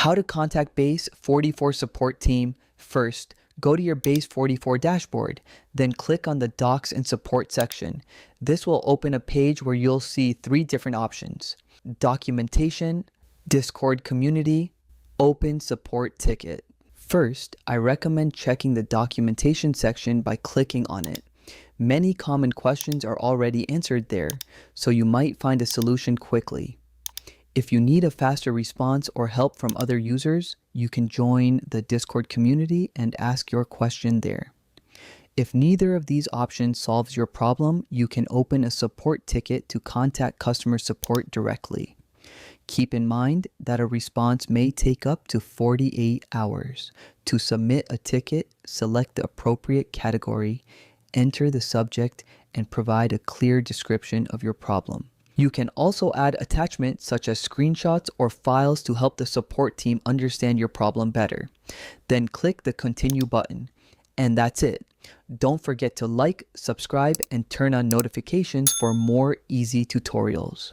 How to contact Base44 support team. First, go to your Base44 dashboard, then click on the Docs and Support section. This will open a page where you'll see three different options: Documentation, Discord Community, Open Support Ticket. First, I recommend checking the Documentation section by clicking on it. Many common questions are already answered there, so you might find a solution quickly. If you need a faster response or help from other users, you can join the Discord community and ask your question there. If neither of these options solves your problem, you can open a support ticket to contact customer support directly. Keep in mind that a response may take up to 48 hours. To submit a ticket, select the appropriate category, enter the subject, and provide a clear description of your problem. You can also add attachments such as screenshots or files to help the support team understand your problem better. Then click the Continue button. And that's it. Don't forget to like, subscribe, and turn on notifications for more easy tutorials.